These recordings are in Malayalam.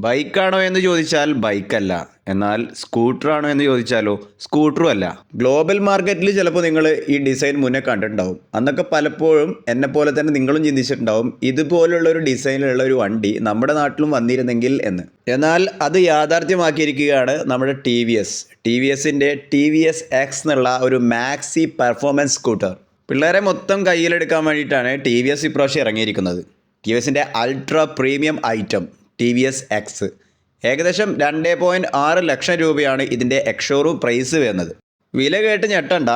ബൈക്കാണോ എന്ന് ചോദിച്ചാൽ ബൈക്കല്ല. എന്നാൽ സ്കൂട്ടറാണോ എന്ന് ചോദിച്ചാലോ സ്കൂട്ടറും അല്ല. ഗ്ലോബൽ മാർക്കറ്റിൽ ചിലപ്പോൾ നിങ്ങൾ ഈ ഡിസൈൻ മുന്നേ കണ്ടിട്ടുണ്ടാവും. അന്നൊക്കെ പലപ്പോഴും എന്നെപ്പോലെ തന്നെ നിങ്ങളും ചിന്തിച്ചിട്ടുണ്ടാവും ഇതുപോലുള്ള ഒരു ഡിസൈനിലുള്ള ഒരു വണ്ടി നമ്മുടെ നാട്ടിലും വന്നിരുന്നെങ്കിൽ എന്ന്. എന്നാൽ അത് യാഥാർത്ഥ്യമാക്കിയിരിക്കുകയാണ് നമ്മുടെ T V S. T V എസിൻ്റെ ടി വി എസ് എക്സ് എന്നുള്ള ഒരു മാക്സി പെർഫോമൻസ് സ്കൂട്ടർ. പിള്ളേരെ മൊത്തം കയ്യിലെടുക്കാൻ വേണ്ടിയിട്ടാണ് ടി വി എസ് ഇപ്രാവശ്യം ഇറങ്ങിയിരിക്കുന്നത്. ടി വി എസിൻ്റെ ultra premium item T V S X. ഏകദേശം 2.6 ലക്ഷം രൂപയാണ് ഇതിൻ്റെ എക്സ്ഷോറൂം പ്രൈസ് വരുന്നത്. വില കേട്ട് ഞെട്ടണ്ട,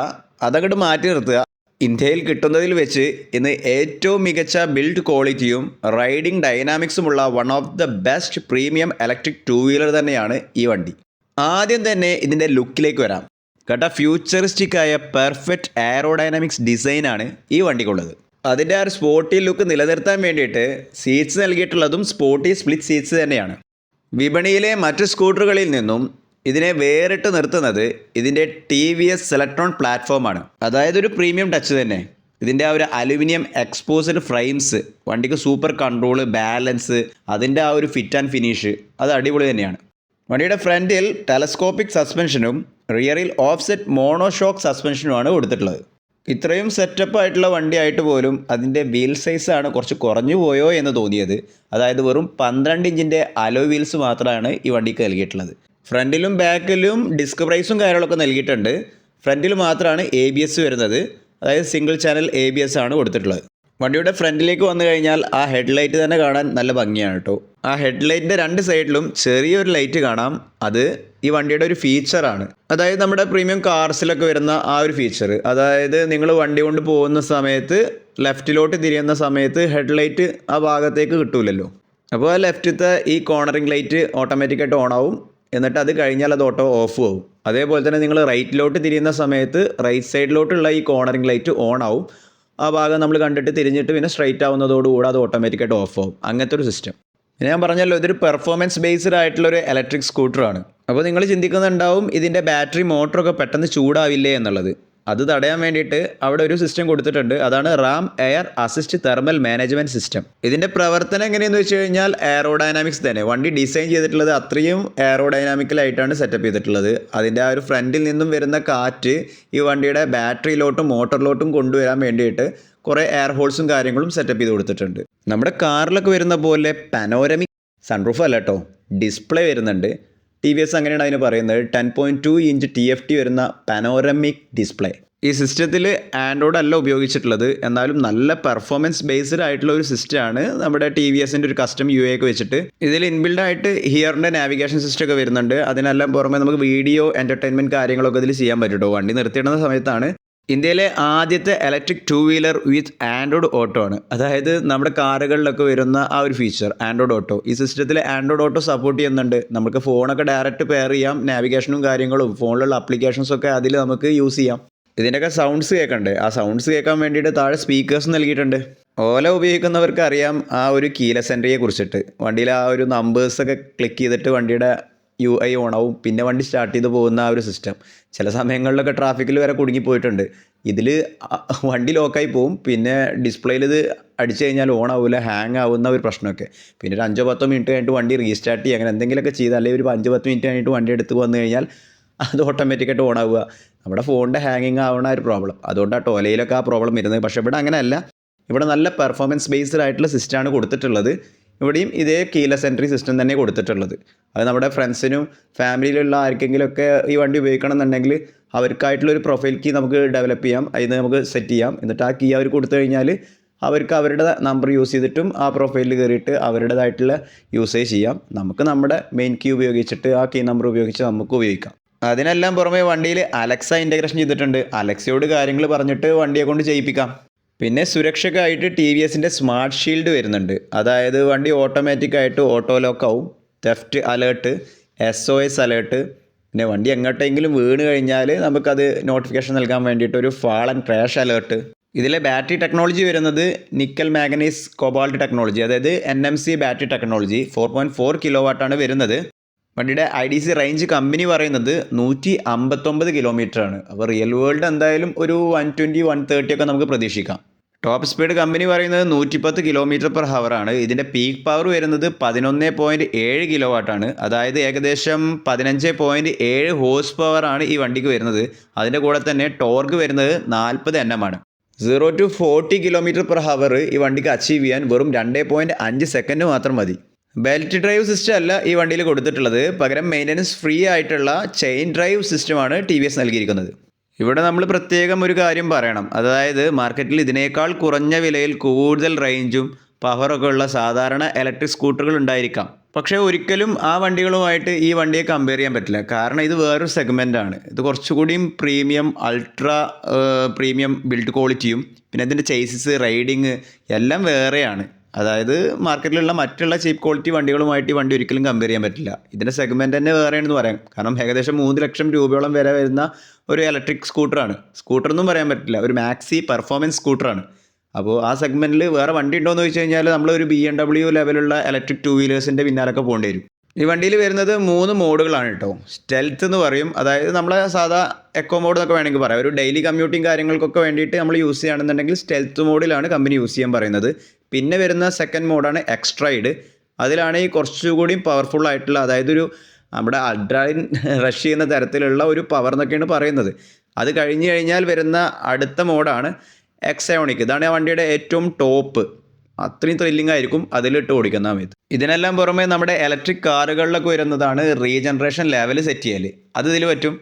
അതങ്ങോട്ട് മാറ്റി നിർത്തുക. ഇന്ത്യയിൽ കിട്ടുന്നതിൽ വെച്ച് ഇന്ന് ഏറ്റവും മികച്ച ബിൽഡ് ക്വാളിറ്റിയും റൈഡിംഗ് ഡൈനാമിക്സുമുള്ള one of the best premium electric two wheeler തന്നെയാണ് ഈ വണ്ടി. ആദ്യം തന്നെ ഇതിൻ്റെ ലുക്കിലേക്ക് വരാം. കേട്ട ഫ്യൂച്ചറിസ്റ്റിക് ആയ പെർഫെക്റ്റ് എയറോഡൈനാമിക്സ് ഡിസൈനാണ് ഈ വണ്ടിക്കുള്ളത്. അതിൻ്റെ ആ ഒരു സ്പോർട്ടി ലുക്ക് നിലനിർത്താൻ വേണ്ടിയിട്ട് സീറ്റ്സ് നൽകിയിട്ടുള്ളതും സ്പോർട്ടി സ്പ്ലിറ്റ് സീറ്റ്സ് തന്നെയാണ്. വിപണിയിലെ മറ്റ് സ്കൂട്ടറുകളിൽ നിന്നും ഇതിനെ വേറിട്ട് നിർത്തുന്നത് ഇതിൻ്റെ ടി വി എസ് സെലക്ട്രോൺ പ്ലാറ്റ്ഫോമാണ്. അതായത് ഒരു പ്രീമിയം ടച്ച് തന്നെ. ഇതിൻ്റെ ആ ഒരു അലുമിനിയം എക്സ്പോസ്ഡ് ഫ്രെയിംസ്, വണ്ടിക്ക് സൂപ്പർ കൺട്രോള്, ബാലൻസ്, അതിൻ്റെ ആ ഒരു ഫിറ്റ് ആൻഡ് ഫിനിഷ് അത് അടിപൊളി തന്നെയാണ്. വണ്ടിയുടെ ഫ്രണ്ടിൽ ടെലസ്കോപ്പിക് സസ്പെൻഷനും റിയറിൽ ഓഫ്സെറ്റ് മോണോഷോക്ക് സസ്പെൻഷനുമാണ് കൊടുത്തിട്ടുള്ളത്. ഇത്രയും സെറ്റപ്പ് ആയിട്ടുള്ള വണ്ടിയായിട്ട് പോലും അതിൻ്റെ വീൽ സൈസാണ് കുറച്ച് കുറഞ്ഞു പോയോ എന്ന് തോന്നിയത്. അതായത് വെറും 12 ഇഞ്ചിൻ്റെ അലോയ് വീൽസ് മാത്രമാണ് ഈ വണ്ടിക്ക് നൽകിയിട്ടുള്ളത്. ഫ്രണ്ടിലും ബാക്കിലും ഡിസ്ക് ബ്രേക്സും കാര്യങ്ങളൊക്കെ നൽകിയിട്ടുണ്ട്. ഫ്രണ്ടിൽ മാത്രമാണ് ABS വരുന്നത്. അതായത് സിംഗിൾ ചാനൽ ABS ആണ് കൊടുത്തിട്ടുള്ളത്. വണ്ടിയുടെ ഫ്രണ്ടിലേക്ക് വന്നു കഴിഞ്ഞാൽ ആ ഹെഡ്ലൈറ്റ് തന്നെ കാണാൻ നല്ല ഭംഗിയാണ് കേട്ടോ. ആ ഹെഡ്ലൈറ്റിൻ്റെ 2 സൈഡിലും ചെറിയൊരു ലൈറ്റ് കാണാം. അത് ഈ വണ്ടിയുടെ ഒരു ഫീച്ചറാണ്. അതായത് നമ്മുടെ പ്രീമിയം കാർസിലൊക്കെ വരുന്ന ആ ഒരു ഫീച്ചർ. അതായത് നിങ്ങൾ വണ്ടി കൊണ്ട് പോകുന്ന സമയത്ത് ലെഫ്റ്റിലോട്ട് തിരിയുന്ന സമയത്ത് ഹെഡ്ലൈറ്റ് ആ ഭാഗത്തേക്ക് കിട്ടൂലല്ലോ. അപ്പോൾ ആ ലെഫ്റ്റത്തെ ഈ കോർണറിംഗ് ലൈറ്റ് ഓട്ടോമാറ്റിക്കായിട്ട് ഓൺ ആവും. എന്നിട്ട് അത് കഴിഞ്ഞാൽ അത് ഓട്ടോ ഓഫ് ആവും. അതേപോലെ തന്നെ നിങ്ങൾ റൈറ്റിലോട്ട് തിരിയുന്ന സമയത്ത് റൈറ്റ് സൈഡിലോട്ടുള്ള ഈ കോർണറിംഗ് ലൈറ്റ് ഓൺ ആവും. ആ ഭാഗം നമ്മൾ കണ്ടിട്ട് തിരിഞ്ഞിട്ട് പിന്നെ സ്ട്രൈറ്റ് ആവുന്നതോടുകൂടി അത് ഓട്ടോമാറ്റിക്കായിട്ട് ഓഫ് ആവും. അങ്ങനത്തെ ഒരു സിസ്റ്റം. പിന്നെ ഞാൻ പറഞ്ഞല്ലോ, ഇതൊരു പെർഫോമൻസ് ബേസ്ഡ് ആയിട്ടുള്ളൊരു ഇലക്ട്രിക് സ്കൂട്ടറാണ്. അപ്പോൾ നിങ്ങൾ ചിന്തിക്കുന്നുണ്ടാവും ഇതിൻ്റെ ബാറ്ററി മോട്ടറൊക്കെ പെട്ടെന്ന് ചൂടാവില്ലേ എന്നുള്ളത്. അത് തടയാൻ വേണ്ടിയിട്ട് അവിടെ ഒരു സിസ്റ്റം കൊടുത്തിട്ടുണ്ട്. അതാണ് Ram air assist thermal management system. ഇതിൻ്റെ പ്രവർത്തനം എങ്ങനെയെന്ന് വെച്ച് കഴിഞ്ഞാൽ എയറോഡൈനാമിക്സ് തന്നെ. വണ്ടി ഡിസൈൻ ചെയ്തിട്ടുള്ളത് അത്രയും എയറോഡൈനാമിക്കലായിട്ടാണ് സെറ്റപ്പ് ചെയ്തിട്ടുള്ളത്. അതിൻ്റെ ആ ഒരു ഫ്രണ്ടിൽ നിന്നും വരുന്ന കാറ്റ് ഈ വണ്ടിയുടെ ബാറ്ററിയിലോട്ടും മോട്ടറിലോട്ടും കൊണ്ടുവരാൻ വേണ്ടിയിട്ട് കുറേ എയർ ഹോൾസും കാര്യങ്ങളും സെറ്റപ്പ് ചെയ്ത് കൊടുത്തിട്ടുണ്ട്. നമ്മുടെ കാറിലൊക്കെ വരുന്ന പോലെ പനോരമിക് സൺറൂഫ് അല്ല കേട്ടോ, ഡിസ്പ്ലേ വരുന്നുണ്ട്. ടി വി എസ് അങ്ങനെയാണ് അതിന് പറയുന്നത്. 10.2 ഇഞ്ച് TFT വരുന്ന പനോരമിക് ഡിസ്പ്ലേ. ഈ സിസ്റ്റത്തിൽ ആൻഡ്രോയിഡ് അല്ല ഉപയോഗിച്ചിട്ടുള്ളത്. എന്നാലും നല്ല പെർഫോമൻസ് ബേസ്ഡ് ആയിട്ടുള്ള ഒരു സിസ്റ്റമാണ് നമ്മുടെ ടി വി എസിൻ്റെ ഒരു കസ്റ്റം UI ഒക്കെ വെച്ചിട്ട്. ഇതിൽ ഇൻബിൽഡായിട്ട് ഹിയറിൻ്റെ നാവിഗേഷൻ സിസ്റ്റം ഒക്കെ വരുന്നുണ്ട്. അതിനെല്ലാം പുറമെ നമുക്ക് വീഡിയോ എൻ്റർടൈൻമെൻറ്റ് കാര്യങ്ങളൊക്കെ ഇതിൽ ചെയ്യാൻ പറ്റും കേട്ടോ. വണ്ടി നിർത്തിയിടുന്ന സമയത്താണ്. ഇന്ത്യയിലെ ആദ്യത്തെ ഇലക്ട്രിക് ടൂ വീലർ വിത്ത് ആൻഡ്രോയിഡ് ഓട്ടോ ആണ്. അതായത് നമ്മുടെ കാറുകളിലൊക്കെ വരുന്ന ആ ഒരു ഫീച്ചർ ആൻഡ്രോയിഡ് ഓട്ടോ. ഈ സിസ്റ്റത്തിൽ ആൻഡ്രോയിഡ് ഓട്ടോ സപ്പോർട്ട് ചെയ്യുന്നുണ്ട്. നമുക്ക് ഫോണൊക്കെ ഡയറക്റ്റ് പെയർ ചെയ്യാം. നാവിഗേഷനും കാര്യങ്ങളും ഫോണിലുള്ള ആപ്ലിക്കേഷൻസൊക്കെ അതിൽ നമുക്ക് യൂസ് ചെയ്യാം. ഇതിൻ്റെയൊക്കെ സൗണ്ട്സ് കേൾക്കണ്ടേ? ആ സൗണ്ട്സ് കേൾക്കാൻ വേണ്ടിയിട്ട് താഴെ സ്പീക്കേഴ്സ് നൽകിയിട്ടുണ്ട്. ഓല ഉപയോഗിക്കുന്നവർക്ക് അറിയാം ആ ഒരു കീലെസ് എൻട്രിയെ കുറിച്ചിട്ട്. വണ്ടിയിൽ ആ ഒരു നമ്പേഴ്സൊക്കെ ക്ലിക്ക് ചെയ്തിട്ട് വണ്ടിയുടെ UI ഓണാവും. പിന്നെ വണ്ടി സ്റ്റാർട്ട് ചെയ്ത് പോകുന്ന ആ ഒരു സിസ്റ്റം. ചില സമയങ്ങളിലൊക്കെ ട്രാഫിക്കിൽ വരെ കുടുങ്ങിപ്പോയിട്ടുണ്ട്. ഇതിൽ വണ്ടി ലോക്കായി പോവും. പിന്നെ ഡിസ്പ്ലേയിൽ ഇത് അടിച്ചു കഴിഞ്ഞാൽ ഓൺ ആവില്ല, ഹാങ് ആവുന്ന ഒരു പ്രശ്നമൊക്കെ. പിന്നെ ഒരു 5-10 മിനിറ്റ് കഴിഞ്ഞിട്ട് വണ്ടി റീസ്റ്റാർട്ട് ചെയ്യുക, അങ്ങനെ എന്തെങ്കിലുമൊക്കെ ചെയ്താൽ, അല്ലെങ്കിൽ ഒരു 5-10 മിനിറ്റ് കഴിഞ്ഞിട്ട് വണ്ടി എടുത്ത് വന്നു കഴിഞ്ഞാൽ അത് ഓട്ടോമാറ്റിക്കായിട്ട് ഓൺ ആവുക. നമ്മുടെ ഫോണിൻ്റെ ഹാങ്ങിങ് ആവുന്ന ഒരു പ്രോബ്ലം. അതുകൊണ്ടാണ് ടോലയിലൊക്കെ ആ പ്രോബ്ലം വരുന്നത്. പക്ഷേ ഇവിടെ അങ്ങനെയല്ല. ഇവിടെ നല്ല പെർഫോമൻസ് ബേസ്ഡ് ആയിട്ടുള്ള സിസ്റ്റമാണ് കൊടുത്തിട്ടുള്ളത്. ഇവിടെയും ഇതേ കീലെസ് എൻട്രി സിസ്റ്റം തന്നെ കൊടുത്തിട്ടുള്ളത്. അത് നമ്മുടെ ഫ്രണ്ട്സിനും ഫാമിലിയിലുള്ള ആർക്കെങ്കിലുമൊക്കെ ഈ വണ്ടി ഉപയോഗിക്കണം എന്നുണ്ടെങ്കിൽ അവർക്കായിട്ടുള്ളൊരു പ്രൊഫൈൽ കീ നമുക്ക് ഡെവലപ്പ് ചെയ്യാം. അതിന് നമുക്ക് സെറ്റ് ചെയ്യാം. എന്നിട്ട് ആ കീ അവർ കൊടുത്തു കഴിഞ്ഞാൽ അവർക്ക് അവരുടെ നമ്പർ യൂസ് ചെയ്തിട്ടും ആ പ്രൊഫൈലിൽ കയറിയിട്ട് അവരുടേതായിട്ടുള്ള യൂസേജ് ചെയ്യാം. നമുക്ക് നമ്മുടെ മെയിൻ കീ ഉപയോഗിച്ചിട്ട് ആ കീ നമ്പർ ഉപയോഗിച്ച് നമുക്ക് ഉപയോഗിക്കാം. അതിനെല്ലാം പുറമെ വണ്ടിയിൽ അലക്സ ഇൻ്റഗ്രേഷൻ ചെയ്തിട്ടുണ്ട്. അലക്സയോട് കാര്യങ്ങൾ പറഞ്ഞിട്ട് വണ്ടിയെ കൊണ്ട് ചെയ്യിപ്പിക്കാം. പിന്നെ സുരക്ഷയ്ക്കായിട്ട് ടി വി എസിൻ്റെ സ്മാർട്ട് ഷീൽഡ് വരുന്നുണ്ട്. അതായത് വണ്ടി ഓട്ടോമാറ്റിക്കായിട്ട് ഓട്ടോ ലോക്ക് ആവും. Theft alert, SOS alert. പിന്നെ വണ്ടി എങ്ങോട്ടെങ്കിലും വീണ് കഴിഞ്ഞാൽ നമുക്കത് നോട്ടിഫിക്കേഷൻ നൽകാൻ വേണ്ടിയിട്ട് ഒരു ഫാൾ ആൻഡ് ക്രാഷ് അലേർട്ട്. ഇതിലെ ബാറ്ററി ടെക്നോളജി വരുന്നത് നിക്കൽ മാഗ്നീസ് കോബാൾട്ട് ടെക്നോളജി, അതായത് NMC ബാറ്ററി ടെക്നോളജി. 4.4 കിലോവാട്ടാണ് വരുന്നത്. വണ്ടിയുടെ IDC റേഞ്ച് കമ്പനി പറയുന്നത് 159 കിലോമീറ്ററാണ്. അപ്പോൾ റിയൽ വേൾഡ് എന്തായാലും ഒരു 120-130 ഒക്കെ നമുക്ക് പ്രതീക്ഷിക്കാം. ടോപ്പ് സ്പീഡ് കമ്പനി പറയുന്നത് 110 km/h ആണ്. ഇതിൻ്റെ പീക്ക് പവർ വരുന്നത് 11.7 കിലോ വാട്ടാണ്. അതായത് ഏകദേശം 15.7 ഹോഴ്സ് പവർ ആണ് ഈ വണ്ടിക്ക് വരുന്നത്. അതിൻ്റെ കൂടെ തന്നെ ടോർക്ക് വരുന്നത് 40 Nm ആണ്. 0 to 40 km/h ഈ വണ്ടിക്ക് അച്ചീവ് ചെയ്യാൻ വെറും 2.5 സെക്കൻഡ് മാത്രം മതി. ബെൽറ്റ് ഡ്രൈവ് സിസ്റ്റം അല്ല ഈ വണ്ടിയിൽ കൊടുത്തിട്ടുള്ളത്, പകരം മെയിൻ്റനൻസ് ഫ്രീ ആയിട്ടുള്ള ചെയിൻ ഡ്രൈവ് സിസ്റ്റമാണ് TVS നൽകിയിരിക്കുന്നത്. ഇവിടെ നമ്മൾ പ്രത്യേകം ഒരു കാര്യം പറയണം, അതായത് മാർക്കറ്റിൽ ഇതിനേക്കാൾ കുറഞ്ഞ വിലയിൽ കൂടുതൽ റേഞ്ചും പവറൊക്കെ ഉള്ള സാധാരണ ഇലക്ട്രിക് സ്കൂട്ടറുകൾ ഉണ്ടായിരിക്കാം. പക്ഷേ ഒരിക്കലും ആ വണ്ടികളുമായിട്ട് ഈ വണ്ടിയെ കമ്പയർ ചെയ്യാൻ പറ്റില്ല. കാരണം ഇത് വേറൊരു സെഗ്മെൻ്റാണ്. ഇത് കുറച്ചുകൂടിയും പ്രീമിയം, അൾട്രാ പ്രീമിയം ബിൽഡ് ക്വാളിറ്റിയും പിന്നെ ഇതിൻ്റെ ചേസിസ്, റൈഡിങ് എല്ലാം വേറെയാണ്. അതായത് മാർക്കറ്റിലുള്ള മറ്റുള്ള ചീപ്പ് ക്വാളിറ്റി വണ്ടികളുമായിട്ട് ഈ വണ്ടി ഒരിക്കലും കമ്പയർ ചെയ്യാൻ പറ്റില്ല. ഇതിൻ്റെ സെഗ്മെൻറ്റ് തന്നെ വേറെയാണെന്ന് പറയാം. കാരണം ഏകദേശം 3 ലക്ഷം രൂപയോളം വരെ വരുന്ന ഒരു ഇലക്ട്രിക് സ്കൂട്ടറാണ്. സ്കൂട്ടറൊന്നും പറയാൻ പറ്റില്ല, ഒരു മാക്സി പെർഫോമൻസ് സ്കൂട്ടറാണ്. അപ്പോൾ ആ സെഗ്മെൻറ്റിൽ വേറെ വണ്ടി ഉണ്ടോ എന്ന് ചോദിച്ചു കഴിഞ്ഞാൽ നമ്മളൊരു BMW ലെവലുള്ള ഇലക്ട്രിക് 2 വീലേഴ്സിൻ്റെ പിന്നാലൊക്കെ പോകേണ്ടി വരും. ഈ വണ്ടിയിൽ വരുന്നത് 3 മോഡുകളാണ് കേട്ടോ. സ്റ്റെൽത്ത് എന്ന് പറയും, അതായത് നമ്മളെ സാധാ എക്കോ മോഡ് എന്നൊക്കെ വേണമെങ്കിൽ പറയാം. ഒരു ഡെയിലി കമ്മ്യൂട്ടിങ് കാര്യങ്ങൾക്കൊക്കെ വേണ്ടിയിട്ട് നമ്മൾ യൂസ് ചെയ്യുകയാണെന്നുണ്ടെങ്കിൽ സ്റ്റെൽത്ത് മോഡിലാണ് കമ്പനി യൂസ് ചെയ്യാൻ പറയുന്നത്. പിന്നെ വരുന്ന സെക്കൻഡ് മോഡാണ് എക്സ്ട്രൈഡ്. അതിലാണ് ഈ കുറച്ചുകൂടി പവർഫുൾ ആയിട്ടുള്ള, അതായത് ഒരു നമ്മുടെ അഡ്രൈൻ റഷ് ചെയ്യുന്ന തരത്തിലുള്ള ഒരു പവർ എന്നൊക്കെയാണ് പറയുന്നത്. അത് കഴിഞ്ഞ് കഴിഞ്ഞാൽ വരുന്ന അടുത്ത മോഡാണ് എക്സയോണിക്. ഇതാണ് ആ വണ്ടിയുടെ ഏറ്റവും ടോപ്പ്. അത്രയും ത്രില്ലിംഗ് ആയിരിക്കും അതിലിട്ട് ഓടിക്കുന്ന സമയത്ത്. ഇതിനെല്ലാം പുറമെ നമ്മുടെ ഇലക്ട്രിക് കാറുകളിലൊക്കെ വരുന്നതാണ് റീജനറേഷൻ ലെവൽ സെറ്റ് ചെയ്യൽ. അത് ഇതിൽ പറ്റും.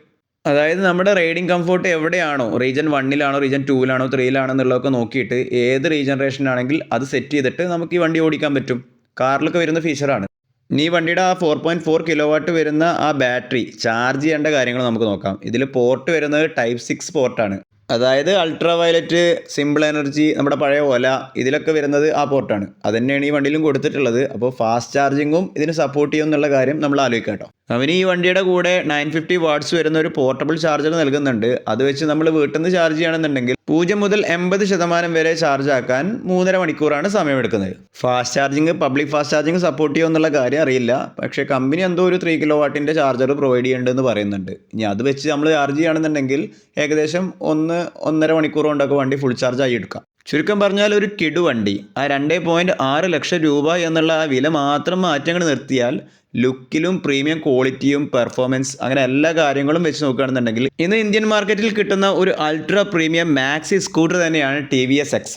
അതായത് നമ്മുടെ റൈഡിങ് കംഫോർട്ട് എവിടെയാണോ, റീജൻ 1-ലാണോ റീജൻ 2-ലാണോ 3-ലാണോ എന്നുള്ളതൊക്കെ നോക്കിയിട്ട് ഏത് റീജനറേഷനാണെങ്കിൽ അത് സെറ്റ് ചെയ്തിട്ട് നമുക്ക് ഈ വണ്ടി ഓടിക്കാൻ പറ്റും. കാറിലൊക്കെ വരുന്ന ഫീച്ചറാണ്. ഇനി ഈ വണ്ടിയുടെ ആ 4.4 കിലോ വാട്ട് വരുന്ന ആ ബാറ്ററി ചാർജ് ചെയ്യേണ്ട കാര്യങ്ങൾ നമുക്ക് നോക്കാം. ഇതിൽ പോർട്ട് വരുന്നത് Type 6 പോർട്ടാണ്. അതായത് അൾട്രാ വയലറ്റ്, സിമ്പിൾ എനർജി, നമ്മുടെ പഴയ ഓല, ഇതിലൊക്കെ വരുന്നത് ആ പോർട്ടാണ്. അത് തന്നെയാണ് ഈ വണ്ടിയിലും കൊടുത്തിട്ടുള്ളത്. അപ്പോൾ ഫാസ്റ്റ് ചാർജിങ്ങും ഇതിന് സപ്പോർട്ട് ചെയ്യും എന്നുള്ള കാര്യം നമ്മൾ ആലോചിക്കാം കേട്ടോ. അവന് ഈ വണ്ടിയുടെ കൂടെ 950 വാട്ട്സ് വരുന്ന ഒരു പോർട്ടബിൾ ചാർജർ നൽകുന്നുണ്ട്. അത് വെച്ച് നമ്മൾ വീട്ടിൽ നിന്ന് ചാർജ് ചെയ്യുകയാണെന്നുണ്ടെങ്കിൽ 0 മുതൽ 80% വരെ ചാർജ് ആക്കാൻ 3.5 മണിക്കൂറാണ് സമയമെടുക്കുന്നത്. Fast charging, public fast charging support ചെയ്യുമോ എന്നുള്ള കാര്യം അറിയില്ല. പക്ഷേ കമ്പനി എന്തോ ഒരു 3 കിലോ വാട്ടിൻ്റെ ചാർജർ പ്രൊവൈഡ് ചെയ്യുന്നുണ്ടെന്ന് പറയുന്നുണ്ട്. ഇനി അത് വെച്ച് നമ്മൾ ചാർജ് ചെയ്യുകയാണെന്നുണ്ടെങ്കിൽ ഏകദേശം 1.5 മണിക്കൂർ കൊണ്ടൊക്കെ വണ്ടി ഫുൾ ചാർജ് ആയി എടുക്കാം. ചുരുക്കം പറഞ്ഞാൽ ഒരു കിടു വണ്ടി. ആ 2.6 ലക്ഷം രൂപ എന്നുള്ള ആ വില മാത്രം മാറ്റങ്ങൾ നിർത്തിയാൽ ലുക്കിലും പ്രീമിയം ക്വാളിറ്റിയും പെർഫോമൻസ് അങ്ങനെ എല്ലാ കാര്യങ്ങളും വെച്ച് നോക്കുകയാണെന്നുണ്ടെങ്കിൽ ഇന്ന് ഇന്ത്യൻ മാർക്കറ്റിൽ കിട്ടുന്ന ഒരു അൾട്രാ പ്രീമിയം മാക്സി സ്കൂട്ടർ തന്നെയാണ് TVS X.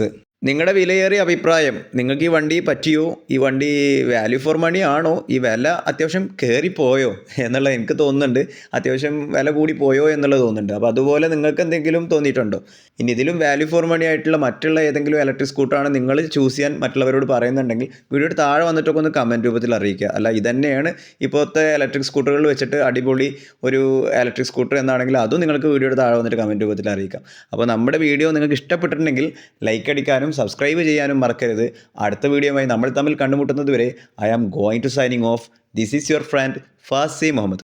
നിങ്ങളുടെ വിലയേറിയ അഭിപ്രായം, നിങ്ങൾക്ക് ഈ വണ്ടി പറ്റിയോ, ഈ വണ്ടി വാല്യൂ ഫോർ മണി ആണോ, ഈ വില അത്യാവശ്യം കയറിപ്പോയോ എന്നുള്ളത് എനിക്ക് തോന്നുന്നുണ്ട്. അത്യാവശ്യം വില കൂടി പോയോ എന്നുള്ളത് തോന്നുന്നുണ്ട്. അപ്പോൾ അതുപോലെ നിങ്ങൾക്ക് എന്തെങ്കിലും തോന്നിയിട്ടുണ്ടോ? ഇനി ഇതിലും വാല്യൂ ഫോർ മണി ആയിട്ടുള്ള മറ്റുള്ള ഏതെങ്കിലും ഇലക്ട്രിക് സ്കൂട്ടറാണ് നിങ്ങൾ ചൂസ് ചെയ്യാൻ മറ്റുള്ളവരോട് പറയുന്നുണ്ടെങ്കിൽ വീഡിയോയുടെ താഴെ വന്നിട്ടൊക്കെ ഒന്ന് കമൻറ്റ് രൂപത്തിൽ അറിയിക്കുക. അല്ല ഇതന്നെയാണ് ഇപ്പോഴത്തെ ഇലക്ട്രിക് സ്കൂട്ടറുകൾ വെച്ചിട്ട് അടിപൊളി ഒരു ഇലക്ട്രിക് സ്കൂട്ടർ എന്നാണെങ്കിൽ അതും നിങ്ങൾക്ക് വീഡിയോയുടെ താഴെ വന്നിട്ട് കമൻറ്റ് രൂപത്തിൽ അറിയിക്കാം. അപ്പോൾ നമ്മുടെ വീഡിയോ നിങ്ങൾക്ക് ഇഷ്ടപ്പെട്ടിട്ടുണ്ടെങ്കിൽ ലൈക്ക് അടിക്കാനും സബ്സ്ക്രൈബ് ചെയ്യാനും മറക്കരുത്. അടുത്ത വീഡിയോയുമായി നമ്മൾ തമ്മിൽ കണ്ടുമുട്ടുന്നത് വരെ I am going to signing off. This is your friend Fasi Muhammad.